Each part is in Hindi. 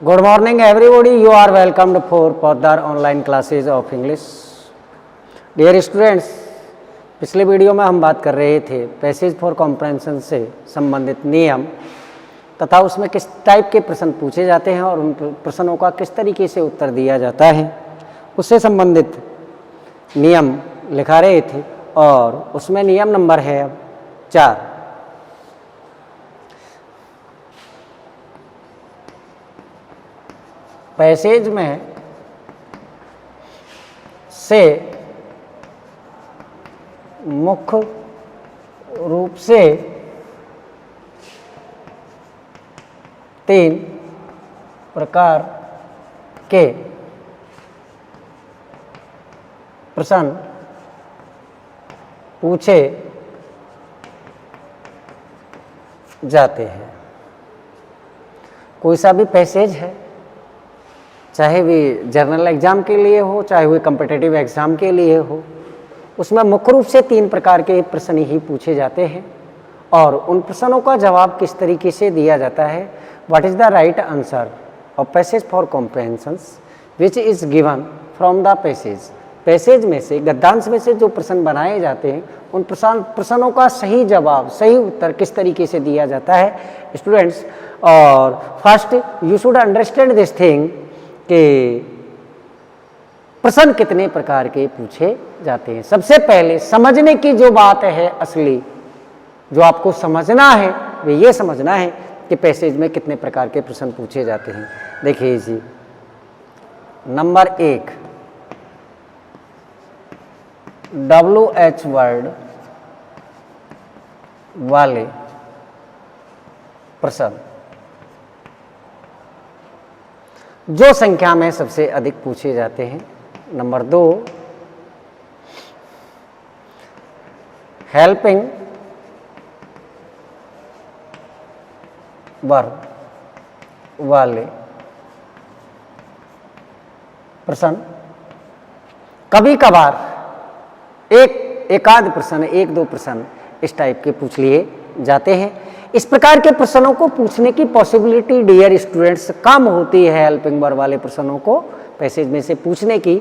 Good morning everybody, you are welcomed for Poddar online classes of English. Dear students, पिछले वीडियो में हम बात कर रहे थे पैसेज फॉर कॉम्प्रहेंशन से संबंधित नियम तथा उसमें किस टाइप के प्रश्न पूछे जाते हैं और उन प्रश्नों का किस तरीके से उत्तर दिया जाता है, उससे संबंधित नियम लिखा रहे थे और उसमें नियम नंबर है अब 4। पैसेज में से मुख्य रूप से 3 प्रकार के प्रश्न पूछे जाते हैं। कोई सा भी पैसेज है, चाहे वे जर्नल एग्जाम के लिए हो, चाहे वे कॉम्पिटिटिव एग्जाम के लिए हो, उसमें मुख्य रूप से 3 प्रकार के प्रश्न ही पूछे जाते हैं और उन प्रश्नों का जवाब किस तरीके से दिया जाता है। What is the right answer of passage for comprehensions which is given from the passage. Passage में से, गद्यांश में से जो प्रश्न बनाए जाते हैं उन प्रश्नों का सही जवाब, सही उत्तर किस तरीके से दिया जाता है स्टूडेंट्स। और first you should understand this thing कि प्रश्न कितने प्रकार के पूछे जाते हैं। सबसे पहले समझने की जो बात है, असली जो आपको समझना है वो ये समझना है कि पैसेज में कितने प्रकार के प्रश्न पूछे जाते हैं। देखिए जी, नंबर 1 WH वर्ड वाले प्रश्न जो संख्या में सबसे अधिक पूछे जाते हैं। नंबर 2 हेल्पिंग वर्ब वाले प्रश्न कभी कभार एक आध प्रश्न, 1-2 प्रश्न इस टाइप के पूछ लिए जाते हैं। इस प्रकार के प्रश्नों को पूछने की पॉसिबिलिटी डियर स्टूडेंट्स कम होती है। हेल्पिंग वर्ब वाले प्रश्नों को पैसेज में से पूछने की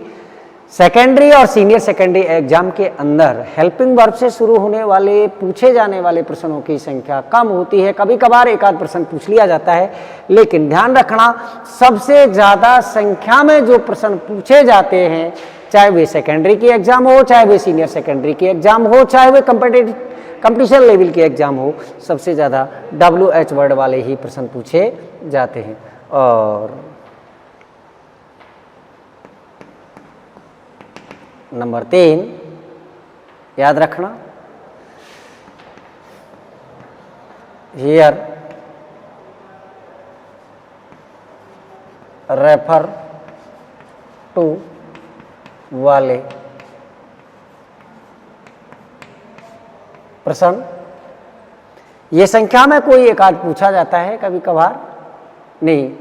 सेकेंडरी और सीनियर सेकेंडरी एग्जाम के अंदर हेल्पिंग वर्ब से शुरू होने वाले पूछे जाने वाले प्रश्नों की संख्या कम होती है। कभी कभार एक आध प्रश्न पूछ लिया जाता है, लेकिन ध्यान रखना सबसे ज़्यादा संख्या में जो प्रश्न पूछे जाते हैं, चाहे वे सेकेंडरी की एग्जाम हो, चाहे वे सीनियर सेकेंडरी की एग्जाम हो, चाहे वे कंपटीशन लेवल की एग्जाम हो, सबसे ज़्यादा WH वर्ड वाले ही प्रश्न पूछे जाते हैं। और नंबर 3 याद रखना, हियर रेफर टू वाले प्रश्न ये संख्या में कोई एक आध पूछा जाता है, कभी कभार नहीं,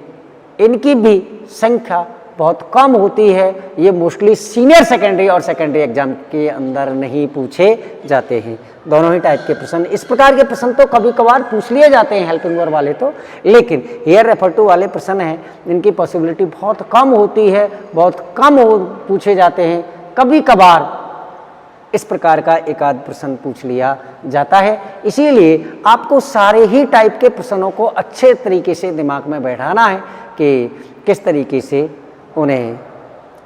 इनकी भी संख्या बहुत कम होती है। ये मोस्टली सीनियर सेकेंडरी और सेकेंडरी एग्जाम के अंदर नहीं पूछे जाते हैं। दोनों ही टाइप के प्रश्न, इस प्रकार के प्रश्न तो कभी कभार पूछ लिए जाते हैं हेल्पिंग वर्ब वाले तो, लेकिन हियर रेफर टू वाले प्रश्न हैं जिनकी पॉसिबिलिटी बहुत कम होती है, बहुत कम पूछे जाते हैं। कभी कभार इस प्रकार का एक आध प्रश्न पूछ लिया जाता है। इसीलिए आपको सारे ही टाइप के प्रश्नों को अच्छे तरीके से दिमाग में बैठाना है कि किस तरीके से उन्हें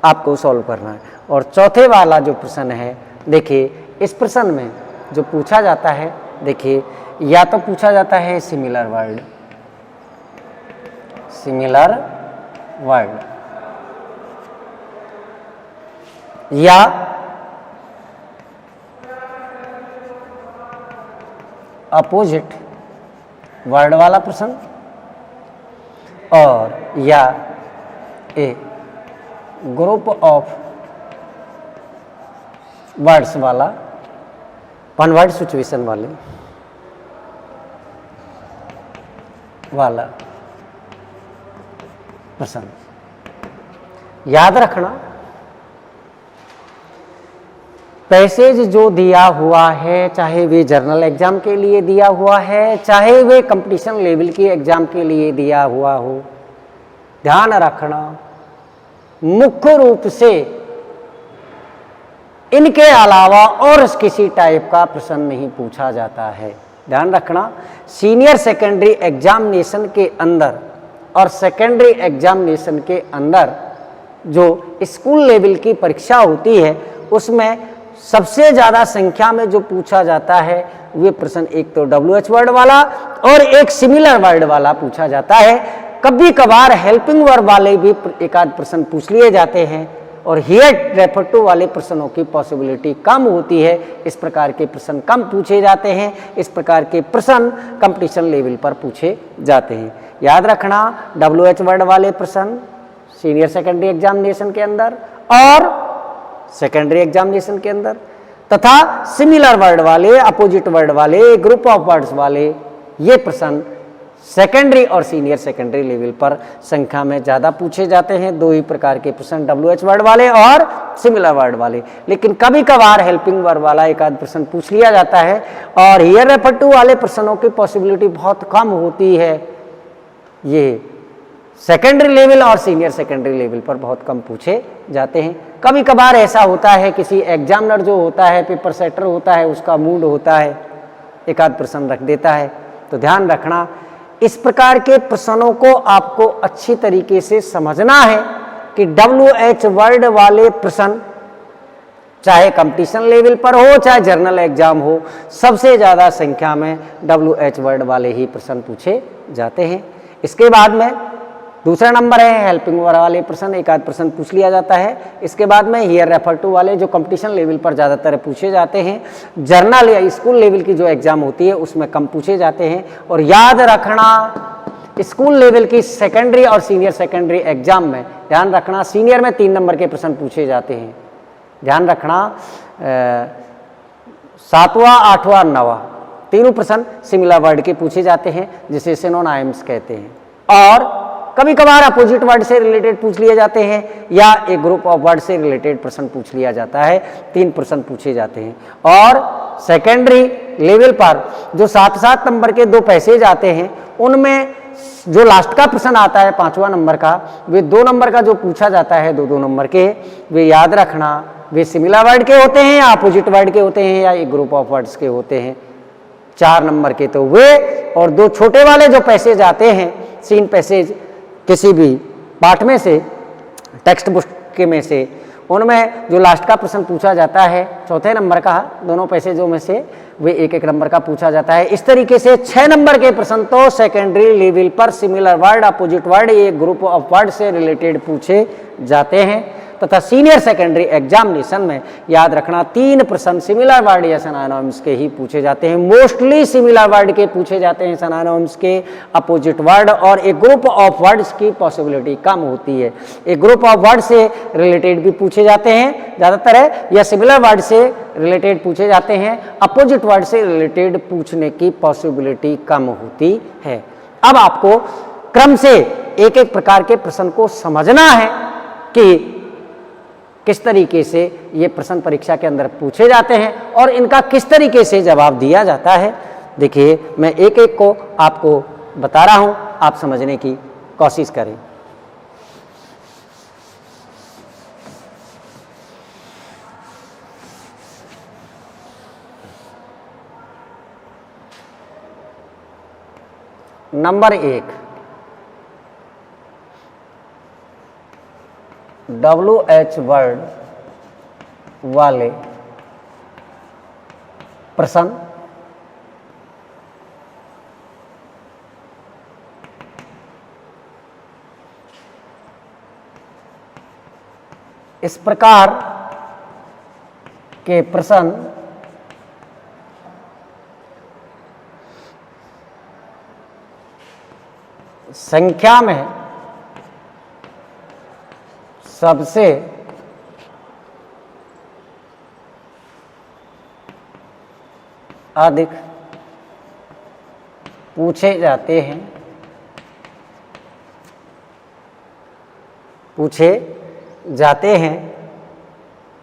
आपको सॉल्व करना है। और चौथे वाला जो प्रश्न है, देखिए इस प्रश्न में जो पूछा जाता है, देखिए या तो पूछा जाता है सिमिलर वर्ड, या अपोजिट वर्ड वाला प्रश्न, और या ए ग्रुप ऑफ वर्ड्स वाला, वन वर्ड सिचुएशन वाला प्रश्न। याद रखना पैसेज जो दिया हुआ है, चाहे वे जर्नल एग्जाम के लिए दिया हुआ है, चाहे वे कंपटीशन लेवल की एग्जाम के लिए दिया हुआ हो, ध्यान रखना, मुख्य रूप से इनके अलावा और किसी टाइप का प्रश्न नहीं पूछा जाता है। ध्यान रखना, सीनियर सेकेंडरी एग्जामिनेशन के अंदर और सेकेंडरी एग्जामिनेशन के अंदर जो स्कूल लेवल की परीक्षा होती है उसमें सबसे ज़्यादा संख्या में जो पूछा जाता है वे प्रश्न एक तो WH वर्ड वाला और एक सिमिलर वर्ड वाला पूछा जाता है। कभी कभार हेल्पिंग वर्ब वाले भी एक आध प्रश्न पूछ लिए जाते हैं और हियर रेफर टू वाले प्रश्नों की पॉसिबिलिटी कम होती है। इस प्रकार के प्रश्न कम पूछे जाते हैं, इस प्रकार के प्रश्न कंपटीशन लेवल पर पूछे जाते हैं। याद रखना, WH वर्ड वाले प्रश्न सीनियर सेकेंडरी एग्जामिनेशन के अंदर और सेकेंडरी एग्जामिनेशन के अंदर तथा सिमिलर वर्ड वाले, अपोजिट वर्ड वाले, ग्रुप ऑफ वर्ड्स वाले ये प्रश्न सेकेंडरी और सीनियर सेकेंडरी लेवल पर संख्या में ज़्यादा पूछे जाते हैं। दो ही प्रकार के प्रश्न, WH वर्ड वाले और सिमिलर वर्ड वाले। लेकिन कभी कभार हेल्पिंग वर्ब वाला एक आध प्रश्न पूछ लिया जाता है और हियर रेफर टू वाले प्रश्नों की पॉसिबिलिटी बहुत कम होती है। ये सेकेंडरी लेवल और सीनियर सेकेंडरी लेवल पर बहुत कम पूछे जाते हैं। कभी कभार ऐसा होता है किसी एग्जामिनर जो होता है, पेपर सेटर होता है, उसका मूड होता है, एक आध प्रश्न रख देता है। तो ध्यान रखना, इस प्रकार के प्रश्नों को आपको अच्छी तरीके से समझना है कि WH वर्ड वाले प्रश्न चाहे कंपटीशन लेवल पर हो चाहे जर्नल एग्जाम हो, सबसे ज़्यादा संख्या में WH वर्ड वाले ही प्रश्न पूछे जाते हैं। इसके बाद में दूसरा नंबर है हेल्पिंग वर्ब वाले प्रश्न, एक आध प्रश्न पूछ लिया जाता है। इसके बाद में हियर रेफर टू वाले जो कंपटीशन लेवल पर ज़्यादातर पूछे जाते हैं। जर्नल या स्कूल लेवल की जो एग्जाम होती है उसमें कम पूछे जाते हैं। और याद रखना, स्कूल लेवल की सेकेंडरी और सीनियर सेकेंडरी एग्जाम में ध्यान रखना, सीनियर में 3 नंबर के प्रश्न पूछे जाते हैं। ध्यान रखना, 7वां, 8वां, 9वां तीनों प्रश्न सिमिलर वर्ड के पूछे जाते हैं जिसे सिनोनिम्स कहते हैं। और कभी कभार अपोजिट वर्ड से रिलेटेड पूछ लिए जाते हैं या एक ग्रुप ऑफ वर्ड से रिलेटेड प्रश्न पूछ लिया जाता है। 3 प्रश्न पूछे जाते हैं। और सेकेंडरी लेवल पर जो 7-7 नंबर के 2 पैसेज आते हैं उनमें जो लास्ट का प्रश्न आता है 5वां नंबर का, वे 2 नंबर का जो पूछा जाता है 2-2 नंबर के, वे याद रखना वे सिमिलर वर्ड के होते हैं या अपोजिट वर्ड के होते हैं या एक ग्रुप ऑफ वर्ड्स के होते हैं। 4 नंबर के तो वे, और 2 छोटे वाले जो पैसेज आते हैं, सीन पैसेज किसी भी पाठ में से, टेक्स्ट बुक के में से, उनमें जो लास्ट का प्रश्न पूछा जाता है 4थे नंबर का, दोनों पैसेजों में से वे 1-1 नंबर का पूछा जाता है। इस तरीके से 6 नंबर के प्रश्न तो सेकेंडरी लेवल पर सिमिलर वर्ड, अपोजिट वर्ड, ये ग्रुप ऑफ वर्ड से रिलेटेड पूछे जाते हैं। तथा सीनियर सेकेंडरी एग्जामिनेशन में याद रखना 3 प्रश्न सिमिलर वर्ड या सिनोनिम्स के ही पूछे जाते हैं। मोस्टली सिमिलर वर्ड के पूछे जाते हैं, सिनोनिम्स के, अपोजिट वर्ड और एक ग्रुप ऑफ वर्ड्स की पॉसिबिलिटी कम होती है। एक ग्रुप ऑफ वर्ड से रिलेटेड भी पूछे जाते हैं ज़्यादातर है, या सिमिलर वर्ड से रिलेटेड पूछे जाते हैं। अपोजिट वर्ड से रिलेटेड पूछने की पॉसिबिलिटी कम होती है। अब आपको क्रम से एक एक प्रकार के प्रश्न को समझना है कि किस तरीके से ये प्रश्न परीक्षा के अंदर पूछे जाते हैं और इनका किस तरीके से जवाब दिया जाता है। देखिए, मैं एक एक को आपको बता रहा हूं, आप समझने की कोशिश करें। नंबर 1, WH वर्ड वाले प्रश्न इस प्रकार के प्रश्न संख्या में सबसे अधिक पूछे जाते हैं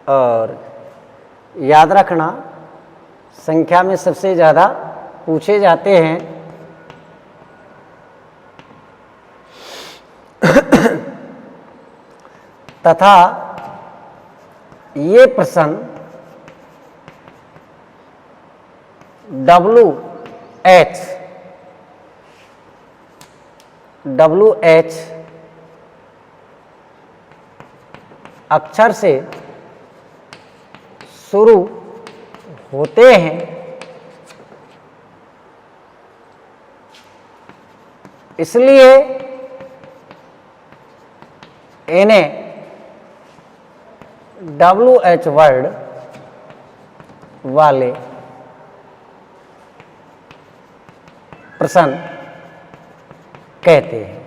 और याद रखना संख्या में सबसे ज़्यादा पूछे जाते हैं तथा ये प्रश्न WH अक्षर से शुरू होते हैं, इसलिए इन्हें WH वर्ड वाले प्रश्न कहते हैं।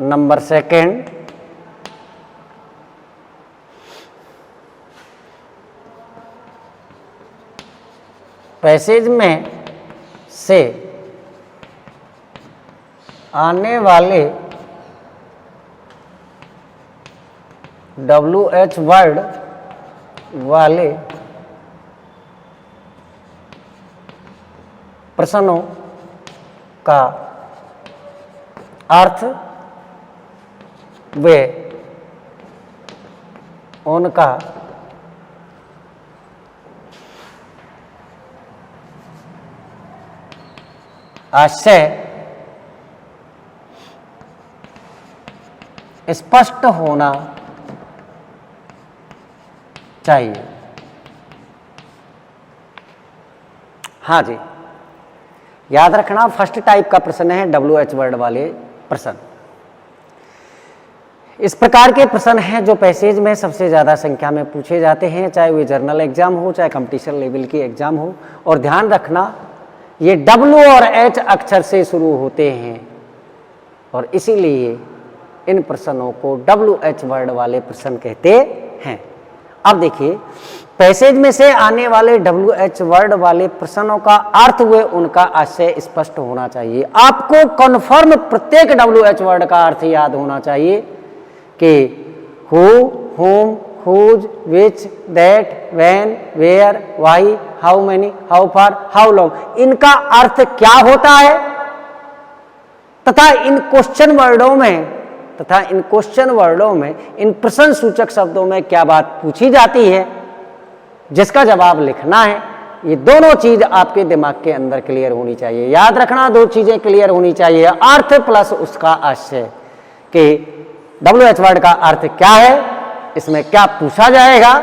नंबर सेकंड, पैसेज में से आने वाले WH वर्ड वाले प्रश्नों का अर्थ वे उनका आशय स्पष्ट होना चाहिए। हाँ जी, याद रखना, फर्स्ट टाइप का प्रश्न है WH वर्ड वाले प्रश्न। इस प्रकार के प्रश्न हैं जो पैसेज में सबसे ज़्यादा संख्या में पूछे जाते हैं, चाहे वे जर्नल एग्जाम हो, चाहे कंपटीशन लेवल की एग्जाम हो। और ध्यान रखना, ये W और H अक्षर से शुरू होते हैं और इसीलिए इन प्रश्नों को WH वर्ड वाले प्रश्न कहते हैं। अब देखिए, पैसेज में से आने वाले WH वर्ड वाले प्रश्नों का अर्थ वे उनका आशय स्पष्ट होना चाहिए। आपको कन्फर्म प्रत्येक WH वर्ड का अर्थ याद होना चाहिए कि who, whom, whose, which, that, when, where, why, how many, how far, how long, इनका अर्थ क्या होता है तथा इन क्वेश्चन वर्डों में इन प्रश्न सूचक शब्दों में क्या बात पूछी जाती है जिसका जवाब लिखना है। ये दोनों चीज आपके दिमाग के अंदर क्लियर होनी चाहिए। याद रखना, दो चीजें क्लियर होनी चाहिए, अर्थ प्लस उसका आशय, कि WH वर्ड का अर्थ क्या है, इसमें क्या पूछा जाएगा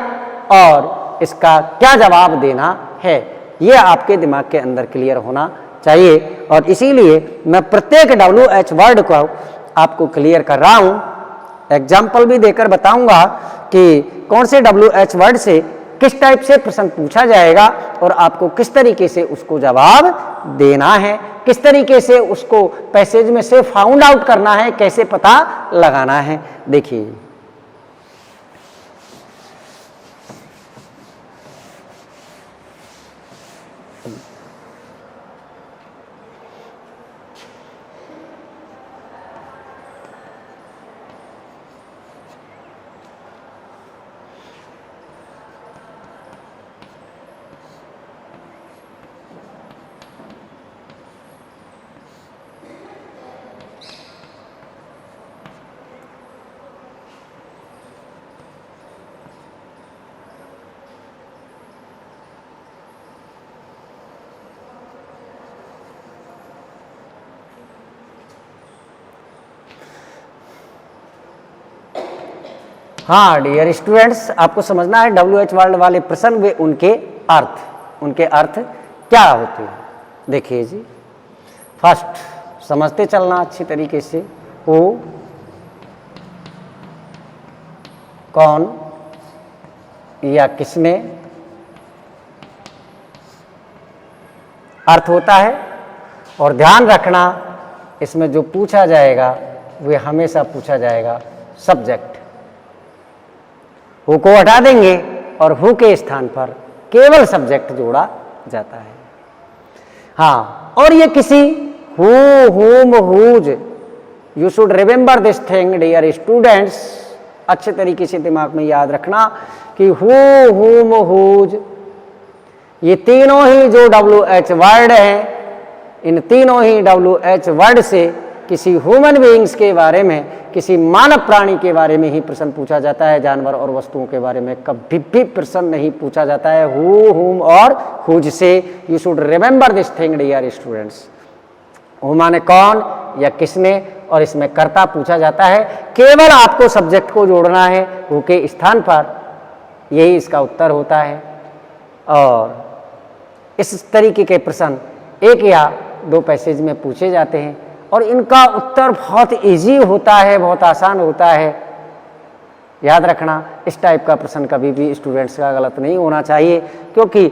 और इसका क्या जवाब देना है, ये आपके दिमाग के अंदर क्लियर होना चाहिए। और इसीलिए मैं प्रत्येक WH वर्ड को आपको क्लियर कर रहा हूं, एग्जाम्पल भी देकर बताऊंगा कि कौन से WH वर्ड से किस टाइप से प्रश्न पूछा जाएगा और आपको किस तरीके से उसको जवाब देना है, किस तरीके से उसको पैसेज में से फाउंड आउट करना है, कैसे पता लगाना है। देखिए, हाँ डियर स्टूडेंट्स, आपको समझना है WH वर्ड वाले प्रश्न वे उनके अर्थ क्या होते हैं। देखिए जी, फर्स्ट समझते चलना अच्छी तरीके से, हु, कौन या किसने अर्थ होता है। और ध्यान रखना, इसमें जो पूछा जाएगा वे हमेशा पूछा जाएगा सब्जेक्ट। हु को हटा देंगे और हु के स्थान पर केवल सब्जेक्ट जोड़ा जाता है। हाँ, और ये किसी who, whom, whose, you should remember this thing dear students, अच्छे तरीके से दिमाग में याद रखना कि हु, हुम, हुज, ये तीनों ही जो WH वर्ड हैं, इन तीनों ही WH वर्ड से किसी ह्यूमन बीइंग्स के बारे में, किसी मानव प्राणी के बारे में ही प्रश्न पूछा जाता है। जानवर और वस्तुओं के बारे में कभी भी प्रश्न नहीं पूछा जाता है। हु, हुम और हुज से। You should remember this thing dear students. Who माने कौन या किसने, और इसमें कर्ता पूछा जाता है। केवल आपको सब्जेक्ट को जोड़ना है हु के स्थान पर, यही इसका उत्तर होता है। और इस तरीके के प्रश्न 1 या 2 पैसेज में पूछे जाते हैं और इनका उत्तर बहुत इजी होता है, बहुत आसान होता है। याद रखना, इस टाइप का प्रश्न कभी भी स्टूडेंट्स का गलत नहीं होना चाहिए, क्योंकि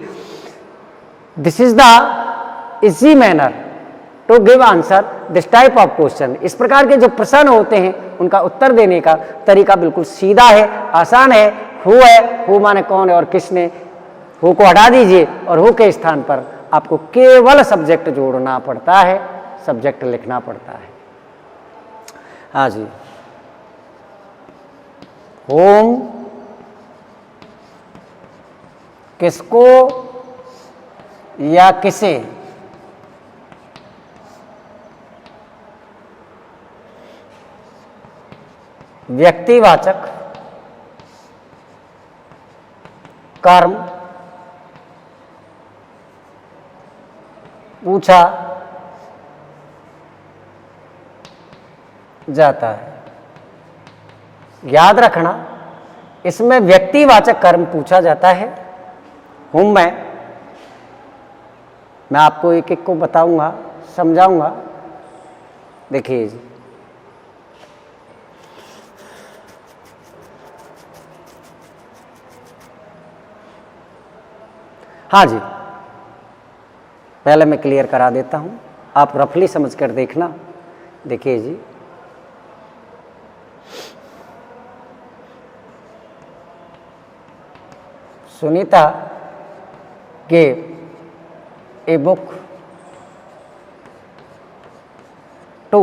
this is the easy manner to give answer this type of question. इस प्रकार के जो प्रश्न होते हैं उनका उत्तर देने का तरीका बिल्कुल सीधा है, आसान है। हु है, हु माने कौन है और किसने, हु को हटा दीजिए और हु के स्थान पर आपको केवल सब्जेक्ट जोड़ना पड़ता है, सब्जेक्ट लिखना पड़ता है। हाँ जी, होम किसको या किसे व्यक्तिवाचक कर्म पूछा जाता है। याद रखना, इसमें व्यक्तिवाचक कर्म पूछा जाता है। हूं मैं आपको एक एक को बताऊंगा, समझाऊंगा। देखिए जी, हाँ जी, पहले मैं क्लियर करा देता हूं, आप रफली समझ कर देखना। देखिए जी, Sunita gave a book to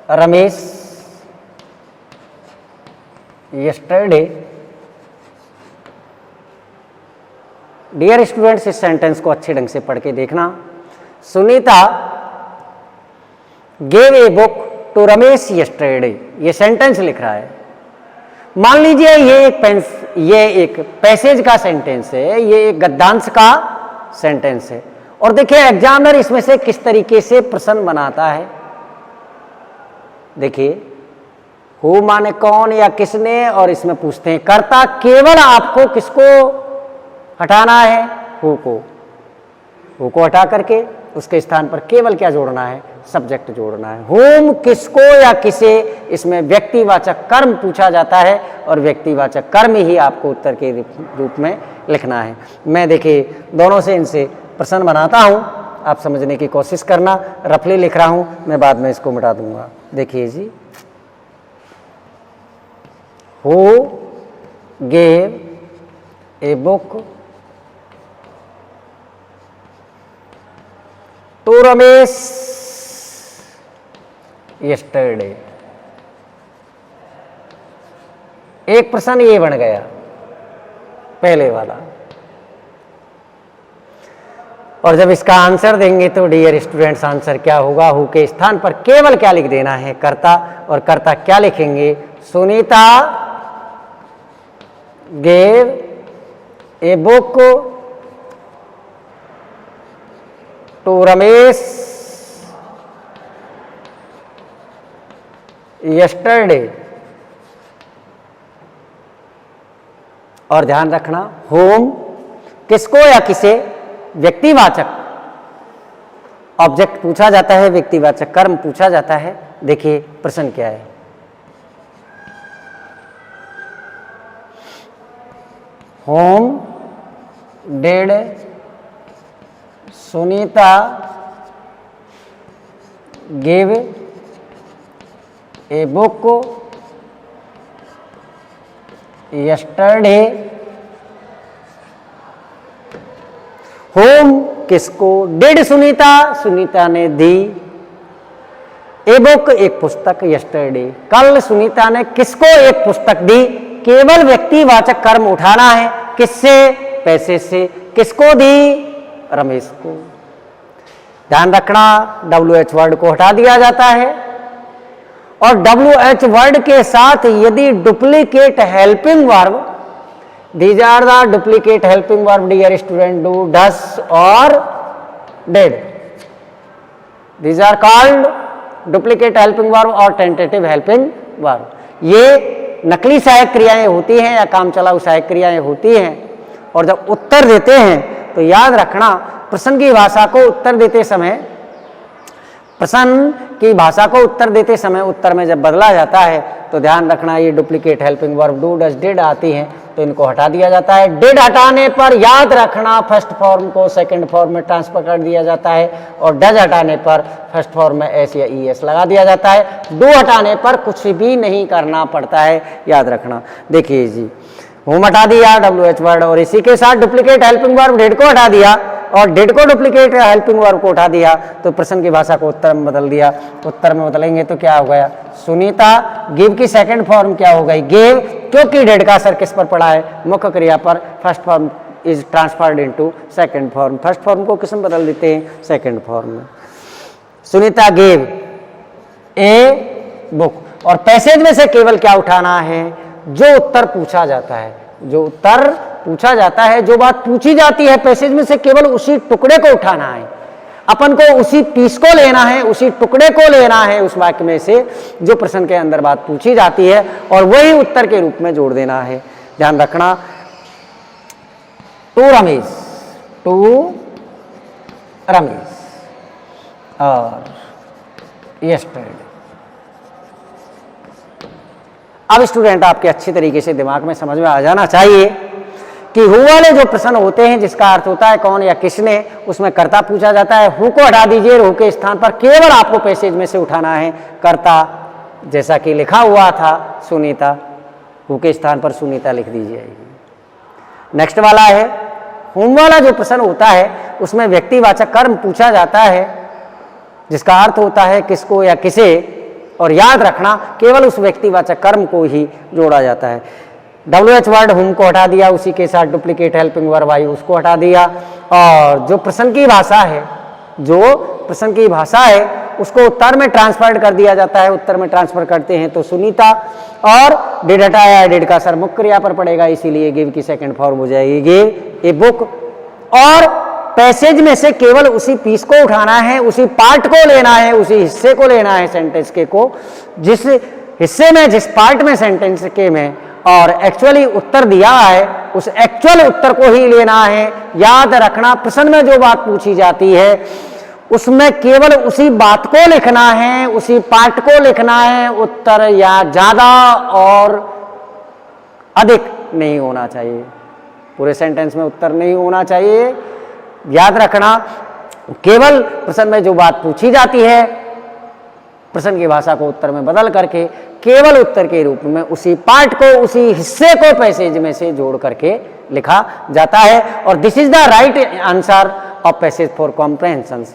Ramesh yesterday। Dear students, इस सेंटेंस को अच्छे ढंग से पढ़ के देखना। Sunita gave a book to Ramesh yesterday, ये सेंटेंस लिख रहा है। मान लीजिए ये एक पैसेज का सेंटेंस है, ये एक गद्यांश का सेंटेंस है। और देखिए एग्जामिनर इसमें से किस तरीके से प्रश्न बनाता है। देखिए, हु माने कौन या किसने, और इसमें पूछते हैं कर्ता। केवल आपको किसको हटाना है, हु को हटा करके उसके स्थान पर केवल क्या जोड़ना है, सब्जेक्ट जोड़ना है। होम किसको या किसे, इसमें व्यक्तिवाचक कर्म पूछा जाता है और व्यक्तिवाचक कर्म ही आपको उत्तर के रूप में लिखना है। मैं देखिए दोनों से इनसे प्रश्न बनाता हूं, आप समझने की कोशिश करना। रफली लिख रहा हूं, मैं बाद में इसको मिटा दूंगा। देखिए जी, who gave a book to Ramesh yesterday. एक प्रश्न ये बन गया पहले वाला। और जब इसका आंसर देंगे तो डियर स्टूडेंट्स आंसर क्या होगा, हु के स्थान पर केवल क्या लिख देना है, कर्ता। और कर्ता क्या लिखेंगे, Sunita gave a book to Ramesh yesterday. और ध्यान रखना, होम किसको या किसे व्यक्तिवाचक ऑब्जेक्ट पूछा जाता है, व्यक्तिवाचक कर्म पूछा जाता है। देखिए प्रश्न क्या है, home dead Sunita give a book yesterday. Home किसको, डिड सुनीता ने दी। ए बुक एक पुस्तक, यस्टरडे कल सुनीता ने किसको एक पुस्तक दी। केवल व्यक्तिवाचक कर्म उठाना है, किससे, पैसे से। किसको दी, रमेश को। ध्यान रखना WH वर्ड को हटा दिया जाता है और WH वर्ड के साथ यदि duplicate helping verb, these are the duplicate helping verb dear student, do, does और did, these are called duplicate helping verb और tentative helping verb। ये नकली सहायक क्रियाएं होती हैं या काम चलाऊ सहायक क्रियाएं होती हैं और जब उत्तर देते हैं तो याद रखना प्रश्न की भाषा को उत्तर देते समय, प्रश्न की भाषा को उत्तर देते समय उत्तर में जब बदला जाता है तो ध्यान रखना ये duplicate helping verb do, does, did आती हैं तो इनको हटा दिया जाता है। डिड हटाने पर याद रखना फर्स्ट फॉर्म को सेकंड फॉर्म में ट्रांसफर कर दिया जाता है और डज हटाने पर फर्स्ट फॉर्म में एस या ई एस लगा दिया जाता है। डू हटाने पर कुछ भी नहीं करना पड़ता है, याद रखना। देखिए जी, होम हटा दिया WH वर्ड और इसी के साथ डुप्लीकेट हेल्पिंग वर्ब डिड को हटा दिया और डिड को डुप्लीकेट हेल्पिंग वर्ब को उठा दिया तो प्रश्न की भाषा को उत्तर में बदल दिया। उत्तर में बदलेंगे तो क्या हो गया? सुनीता। गिव की सेकंड फॉर्म क्या हो गई? गिव, क्योंकि डिड का असर किस पर पड़ा है? मुख्य क्रिया पर। First form is transferred into second form. First form को किस में बदल देते हैं? सेकंड फॉर्म में। Sunita give a book. और पैसेज में से केवल क्या उठाना है? जो उत्तर पूछा जाता है, जो उत्तर पूछा जाता है, जो बात पूछी जाती है पैसेज में से केवल उसी टुकड़े को उठाना है। अपन को उसी पीस को लेना है, उसी टुकड़े को लेना है उस वाक्य में से जो प्रश्न के अंदर बात पूछी जाती है और वही उत्तर के रूप में जोड़ देना है। ध्यान रखना। टू रमेश, टू रमेश और यस्टरडे। अब स्टूडेंट आपके अच्छी तरीके से दिमाग में समझ में आ जाना चाहिए कि हु वाले जो प्रश्न होते हैं जिसका अर्थ होता है कौन या किसने, उसमें कर्ता पूछा जाता है। हु को हटा दीजिए, हु के स्थान पर केवल आपको पैसेज में से उठाना है कर्ता, जैसा कि लिखा हुआ था सुनीता। हु के स्थान पर सुनीता लिख दीजिए। नेक्स्ट वाला है हुम वाला जो प्रश्न होता है उसमें व्यक्तिवाचक कर्म पूछा जाता है जिसका अर्थ होता है किसको या किसे, और याद रखना केवल उस व्यक्तिवाचक कर्म को ही जोड़ा जाता है। WH वर्ड हुम को हटा दिया, उसी के साथ डुप्लीकेट हेल्पिंग वर्ब आई उसको हटा दिया और जो प्रश्न की भाषा है, जो प्रश्न की भाषा है उसको उत्तर में ट्रांसफर कर दिया जाता है। उत्तर में ट्रांसफर करते हैं तो सुनीता। और डिड हटाया, डिड का असर मुख्य क्रिया पर पड़ेगा, इसीलिए गिव की सेकंड फॉर्म हो जाएगी गिव ए बुक। और पैसेज में से केवल उसी पीस को उठाना है, उसी पार्ट को लेना है, उसी हिस्से को लेना है सेंटेंस के को, जिस हिस्से में, जिस पार्ट में सेंटेंस के में और एक्चुअली उत्तर दिया है उस एक्चुअल उत्तर को ही लेना है। याद रखना प्रश्न में जो बात पूछी जाती है उसमें केवल उसी बात को लिखना है, उसी पार्ट को लिखना है। उत्तर या ज्यादा और अधिक नहीं होना चाहिए, पूरे सेंटेंस में उत्तर नहीं होना चाहिए। याद रखना केवल प्रश्न में जो बात पूछी जाती है प्रश्न की भाषा को उत्तर में बदल करके केवल उत्तर के रूप में उसी पार्ट को, उसी हिस्से को पैसेज में से जोड़ करके लिखा जाता है। और this is the right answer of passage for comprehension.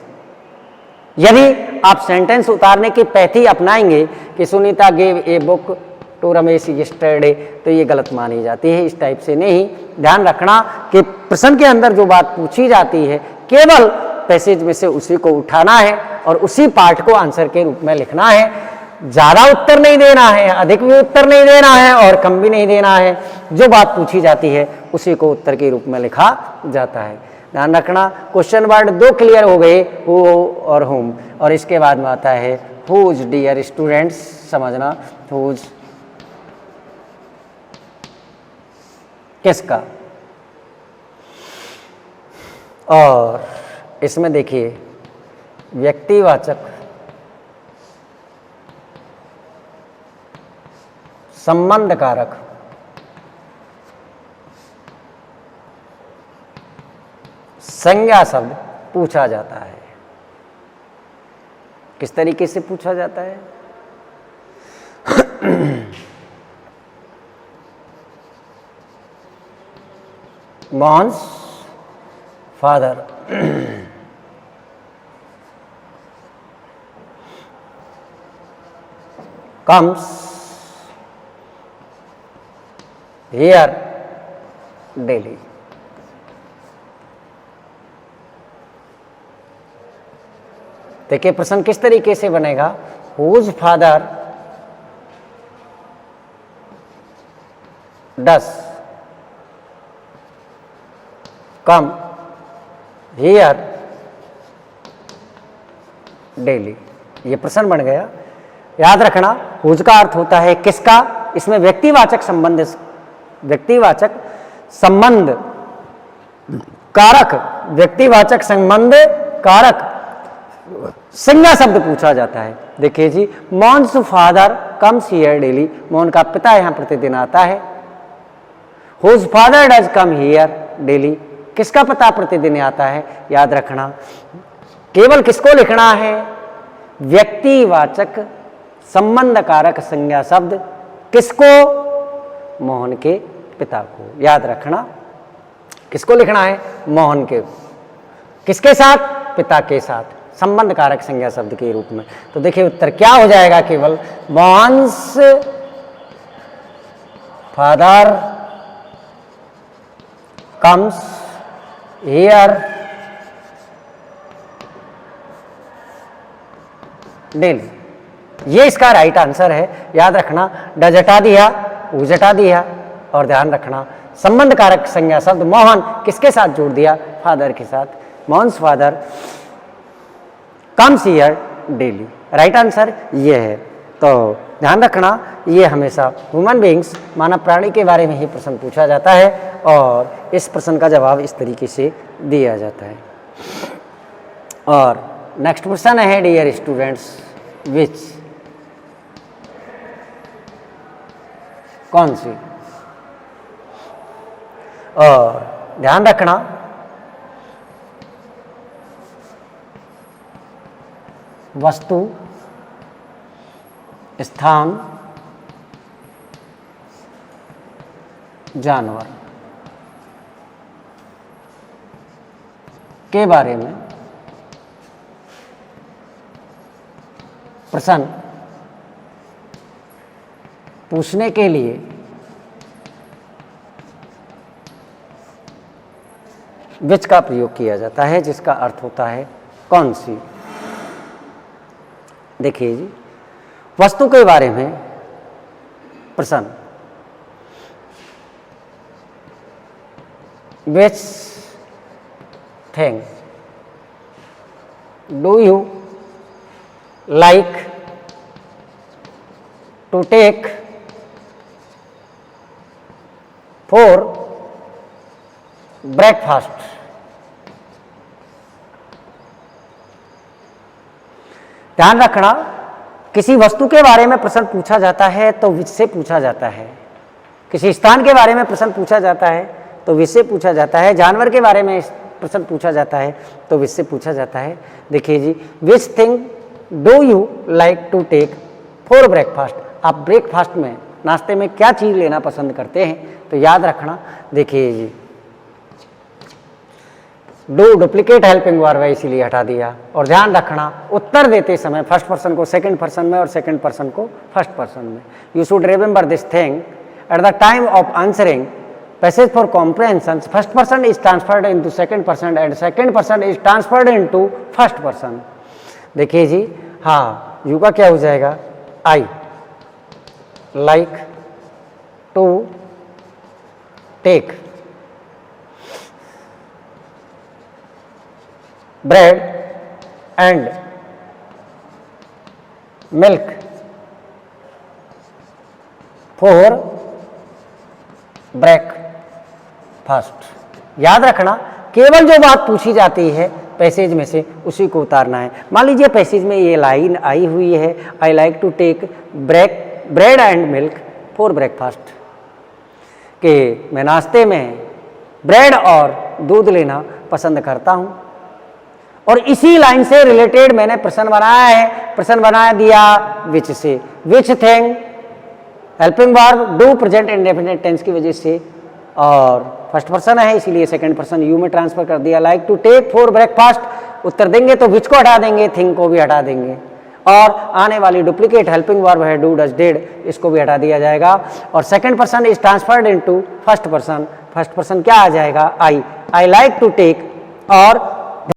यदि आप सेंटेंस उतारने की पैथी अपनाएंगे कि Sunita gave a book to Ramesh yesterday, तो ये गलत मानी जाती है। इस टाइप से नहीं। ध्यान रखना कि प्रश्न के अंदर जो बात पूछी जाती है केवल पैसेज में से उसी को उठाना है और उसी पार्ट को आंसर के रूप में लिखना है। ज्यादा उत्तर नहीं देना है, अधिक भी उत्तर नहीं देना है और कम भी नहीं देना है। जो बात पूछी जाती है उसी को उत्तर के रूप में लिखा जाता है। ध्यान रखना। क्वेश्चन वर्ड दो क्लियर हो गए, हु और हुम, और इसके बाद में आता है हुज। डियर स्टूडेंट्स समझना, हुज किसका। और इसमें देखिए व्यक्तिवाचक संबंध कारक संज्ञा शब्द पूछा जाता है। किस तरीके से पूछा जाता है? Mohan's father comes here daily. देखिए प्रश्न किस तरीके से बनेगा, whose father does come here daily. ये प्रश्न बन गया। याद रखना हुज का अर्थ होता है किसका, इसमें व्यक्तिवाचक संबंध कारक, व्यक्तिवाचक संबंध कारक संज्ञा शब्द पूछा जाता है। देखिए जी, Mohan's father comes here daily, Mohan का पिता यहां प्रतिदिन आता है। Whose father does come here daily, किसका पिता प्रतिदिन आता है। याद रखना केवल किसको लिखना है, व्यक्तिवाचक संबंध कारक संज्ञा शब्द किसको, मोहन के पिता को। याद रखना किसको लिखना है, मोहन के, किसके साथ, पिता के साथ, संबंध कारक संज्ञा शब्द के रूप में। तो देखिए उत्तर क्या हो जाएगा, केवल Mohan's father comes here daily, ये इसका राइट आंसर है। याद रखना डज हटा दिया, हुज हटा दिया, और ध्यान रखना संबंध कारक संज्ञा शब्द मोहन किसके साथ जोड़ दिया, फादर के साथ। Mohan's father comes here daily, right answer ये है। तो ध्यान रखना ये हमेशा ह्यूमन बींग्स मानव प्राणी के बारे में ही प्रश्न पूछा जाता है और इस प्रश्न का जवाब इस तरीके से दिया जाता है। और नेक्स्ट क्वेश्चन है डियर स्टूडेंट्स, विच, कौन सी, और ध्यान रखना वस्तु, स्थान, जानवर के बारे में प्रश्न पूछने के लिए विच का प्रयोग किया जाता है, जिसका अर्थ होता है कौन सी। देखिए जी, वस्तु के बारे में प्रश्न, which thing do you like to take for breakfast. ध्यान रखना किसी वस्तु के बारे में प्रश्न पूछा जाता है तो विच से पूछा जाता है, किसी स्थान के बारे में प्रश्न पूछा जाता है तो विच से पूछा जाता है, जानवर के बारे में प्रश्न पूछा जाता है तो विच से पूछा जाता है। देखिए जी, which thing do you like to take for breakfast, आप ब्रेकफास्ट में, नाश्ते में क्या चीज़ लेना पसंद करते हैं। तो याद रखना, देखिए जी, डू डुप्लीकेट हेल्पिंग वर्ब है इसीलिए हटा दिया। और ध्यान रखना उत्तर देते समय फर्स्ट पर्सन को सेकंड पर्सन में और सेकंड पर्सन को फर्स्ट पर्सन में। You should remember this thing at the time of answering passage for comprehension, first person is transferred into second person and second person is transferred into first person. देखिए जी, हाँ, यू का क्या हो जाएगा, I like to take bread and milk for breakfast। याद रखना केवल जो बात पूछी जाती है पैसेज में से उसी को उतारना है। मान लीजिए पैसेज में ये लाइन आई हुई है, I like to take bread and milk for breakfast, कि मैं नाश्ते में ब्रेड और दूध लेना पसंद करता हूँ। और इसी लाइन से रिलेटेड मैंने प्रश्न बनाया है, प्रश्न बना दिया विच से, which thing helping verb do present indefinite tense की वजह से, और फर्स्ट पर्सन है इसीलिए सेकंड पर्सन यू में ट्रांसफर कर दिया। Like to take for breakfast उत्तर देंगे तो विच को हटा देंगे, थिंग को भी हटा देंगे, और आने वाली डुप्लीकेट हेल्पिंग वर्ब है डू डज डिड, इसको भी हटा दिया जाएगा। और second person is transferred into first person, first person क्या आ जाएगा, आई लाइक टू टेक, और